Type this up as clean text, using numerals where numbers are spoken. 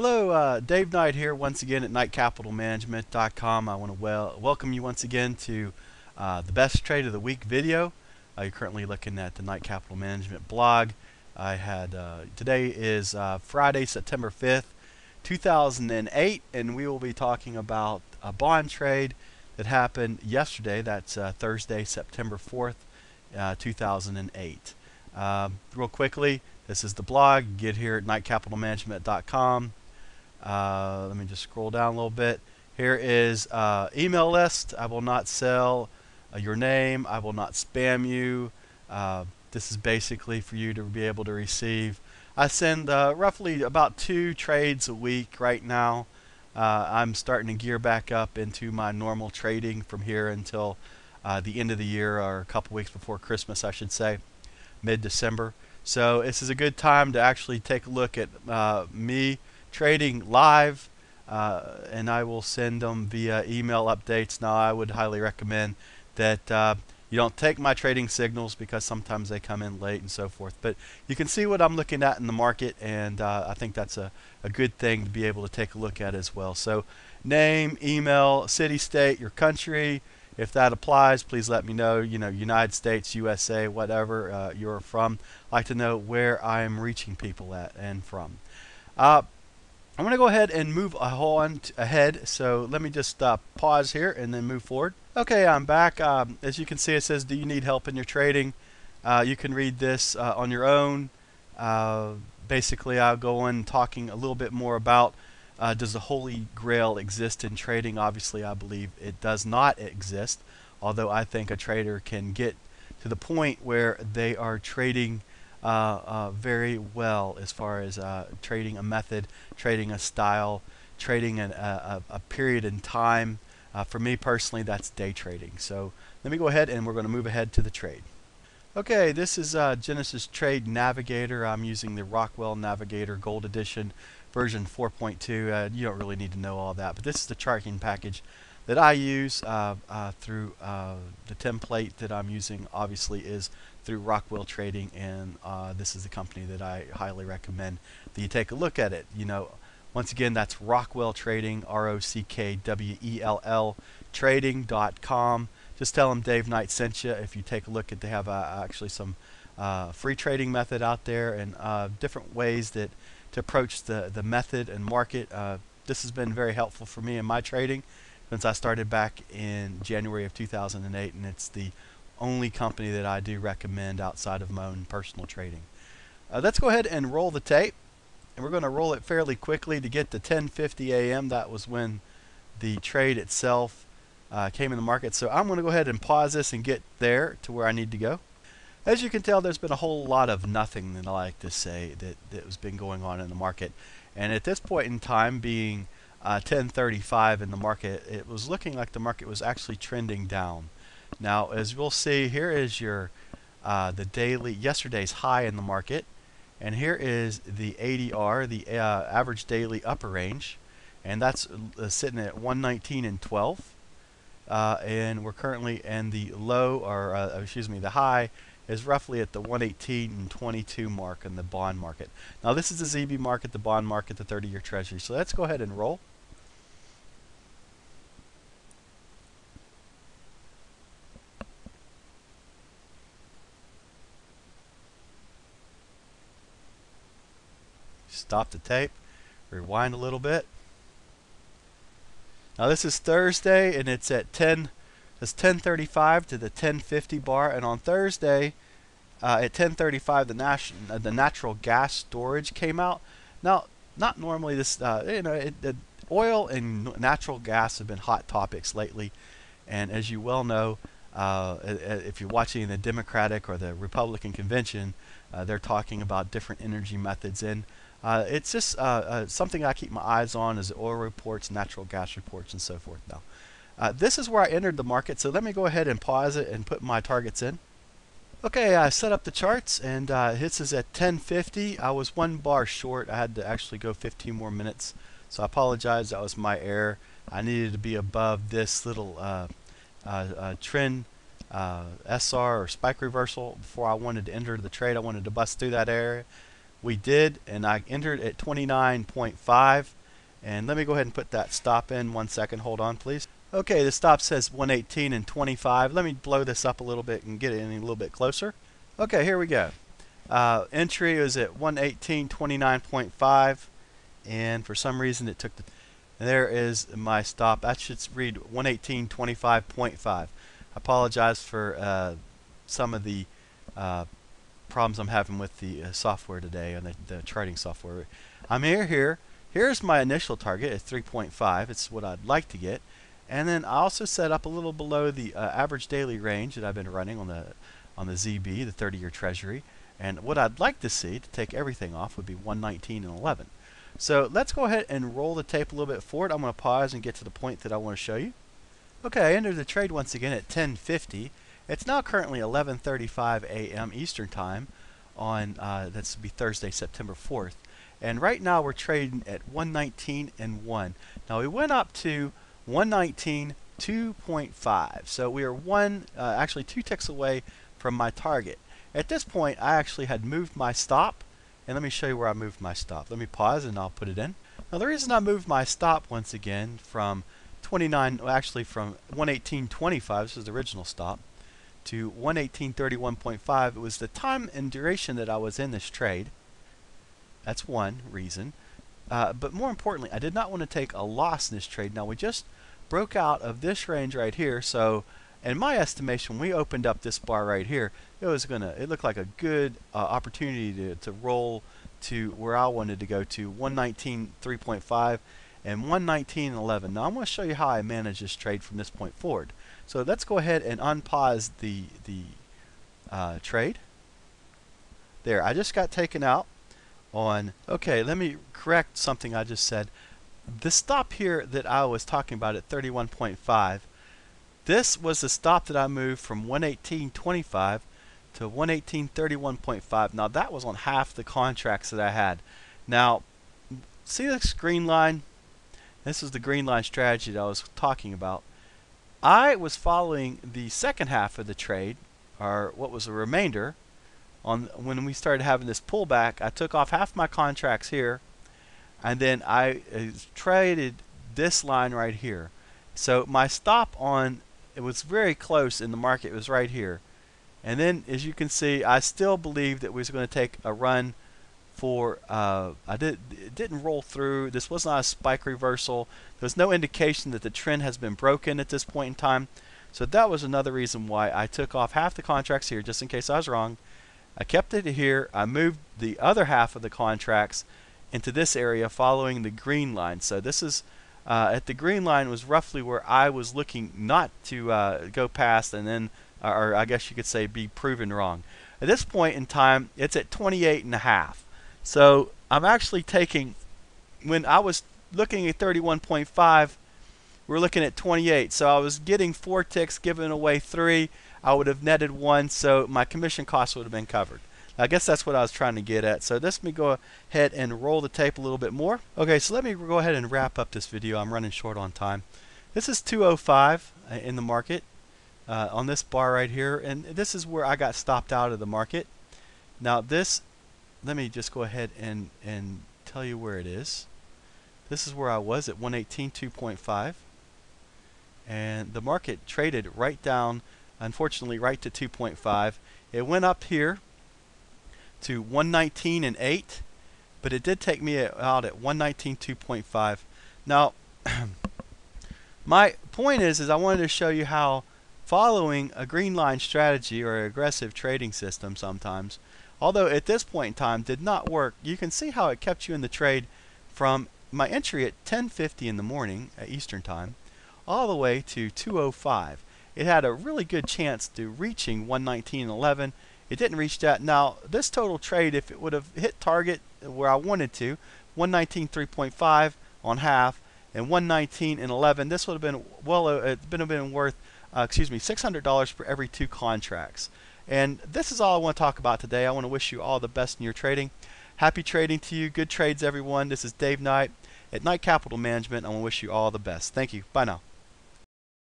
Hello, Dave Knight here once again at knightcapitalmanagement.com. I want to welcome you once again to the best trade of the week video. You're currently looking at the Knight Capital Management blog. Today is Friday, September 5th, 2008, and we will be talking about a bond trade that happened yesterday. That's Thursday, September 4th, 2008. Real quickly, this is the blog. Get here at knightcapitalmanagement.com. Let me just scroll down a little bit. Here is email list. I will not sell your name. I will not spam you. This is basically for you to be able to receive. I send roughly about 2 trades a week right now. I'm starting to gear back up into my normal trading from here until the end of the year, or a couple weeks before Christmas, I should say, mid-December. So this is a good time to actually take a look at me trading live, and I will send them via email updates. Now, I would highly recommend that you don't take my trading signals because sometimes they come in late and so forth. But you can see what I'm looking at in the market, and I think that's a good thing to be able to take a look at as well. So name, email, city, state, your country. If that applies, please let me know. United States, USA, whatever you're from. I'd like to know where I'm reaching people at and from. I'm going to go ahead and move on ahead. So let me just pause here and then move forward. Okay, I'm back. As you can see, it says, do you need help in your trading? You can read this on your own. Basically, I'll go on talking a little bit more about does the Holy Grail exist in trading? Obviously, I believe it does not exist, although I think a trader can get to the point where they are trading very well as far as trading a method, trading a style, trading a period in time. For me personally, that's day trading. So let me go ahead and we're going to move ahead to the trade. Okay, this is Genesis Trade Navigator. I'm using the Rockwell Navigator Gold Edition version 4.2. You don't really need to know all that, but this is the charting package that I use through the template that I'm using obviously is through Rockwell Trading, and this is the company that I highly recommend that you take a look at it. Once again, that's Rockwell Trading, ROCKWELL trading.com. Just tell them Dave Knight sent you. If you take a look at, they have actually some free trading method out there, and different ways that to approach the method and market. This has been very helpful for me in my trading since I started back in January of 2008, and it's the only company that I do recommend outside of my own personal trading. Let's go ahead and roll the tape, and we're going to roll it fairly quickly to get to 10:50 a.m. That was when the trade itself came in the market. So I'm going to go ahead and pause this and get there to where I need to go. As you can tell, there's been a whole lot of nothing that I like to say that has been going on in the market. And at this point in time, being 10:35 in the market, it was looking like the market was actually trending down. Now, as we'll see, here is your the daily yesterday's high in the market, and here is the ADR, the average daily upper range, and that's sitting at 119 and 12. And we're currently in the low, or the high is roughly at the 118 and 22 mark in the bond market. Now, this is the ZB market, the bond market, the 30-year Treasury. So let's go ahead and roll. Stop the tape, rewind a little bit. Now this is Thursday, and it's at 10:35 to the 10:50 bar, and on Thursday at 10:35 the natural gas storage came out. Now, not normally this, oil and natural gas have been hot topics lately, and as you well know, if you're watching the Democratic or the Republican convention, they're talking about different energy methods, and it's just something I keep my eyes on is oil reports, natural gas reports, and so forth. Now, this is where I entered the market, so let me go ahead and pause it and put my targets in. Okay, I set up the charts, and this is at 10:50. I was 1 bar short. I had to actually go 15 more minutes, so I apologize. That was my error. I needed to be above this little trend SR or spike reversal before I wanted to enter the trade. I wanted to bust through that area. We did, and I entered at 29.5. And let me go ahead and put that stop in 1 second. Hold on, please. Okay, the stop says 118 and 25. Let me blow this up a little bit and get it in a little bit closer. Okay, here we go. Entry is at 118.29.5, and for some reason it took the. There is my stop. That should read 118.25.5. I apologize for some of the problems I'm having with the software today and the trading software. I'm here. Here's my initial target at 3.5. It's what I'd like to get. And then I also set up a little below the average daily range that I've been running on the ZB, the 30-year Treasury. And what I'd like to see to take everything off would be 119 and 11. So let's go ahead and roll the tape a little bit forward. I'm going to pause and get to the point that I want to show you. Okay, I entered the trade once again at 10:50. It's now currently 11:35 a.m. Eastern Time on that's be Thursday, September 4th. And right now we're trading at 119 and 1. Now we went up to 119 2.5. So we are actually 2 ticks away from my target. At this point, I actually had moved my stop, and let me show you where I moved my stop. Let me pause and I'll put it in. Now the reason I moved my stop once again from 118.25, this is the original stop, to 118.31.5, it was the time and duration that I was in this trade. That's one reason. But more importantly, I did not want to take a loss in this trade. Now we just broke out of this range right here, so in my estimation, when we opened up this bar right here, it looked like a good opportunity to roll to where I wanted to go to 119.3.5 and 119.11. Now I'm going to show you how I manage this trade from this point forward. So let's go ahead and unpause the trade. There, I just got taken out on. Okay, let me correct something I just said. The stop here that I was talking about at 31.5, this was the stop that I moved from 118.25 to 118.31.5. Now that was on half the contracts that I had. Now, see this green line? This is the green line strategy that I was talking about. I was following the second half of the trade, or what was the remainder. When we started having this pullback, I took off half my contracts here, and then I traded this line right here. So my stop on, it was very close in the market, it was right here. And then as you can see, I still believed that we was going to take a run for, it didn't roll through. This was not a spike reversal. There's no indication that the trend has been broken at this point in time. So that was another reason why I took off half the contracts here, just in case I was wrong. I kept it here. I moved the other half of the contracts into this area following the green line. So this is at the green line was roughly where I was looking not to go past, and then, or I guess you could say, be proven wrong. At this point in time, it's at 28.5. So I'm actually taking, when I was looking at 31.5, we're looking at 28. So I was getting 4 ticks, giving away 3. I would have netted 1, so my commission costs would have been covered. I guess that's what I was trying to get at. So let me go ahead and roll the tape a little bit more. Okay, so let me go ahead and wrap up this video. I'm running short on time. This is 205 in the market on this bar right here, and this is where I got stopped out of the market. Now this, let me just go ahead and tell you where it is. This is where I was at 118.2.5, and the market traded right down, unfortunately, right to 2.5. It went up here to 119 and 8, but it did take me out at 119.2.5. Now, my point is I wanted to show you how following a green line strategy or aggressive trading system sometimes, although at this point in time did not work, you can see how it kept you in the trade from my entry at 10:50 in the morning at Eastern Time all the way to 2:05. It had a really good chance to reaching 119.11. It didn't reach that. Now this total trade, if it would have hit target where I wanted to, 119.3.5 on half and 119.11, this would have been been worth $600 for every 2 contracts. And this is all I want to talk about today. I want to wish you all the best in your trading. Happy trading to you. Good trades, everyone. This is Dave Knight at Knight Capital Management. I want to wish you all the best. Thank you. Bye now.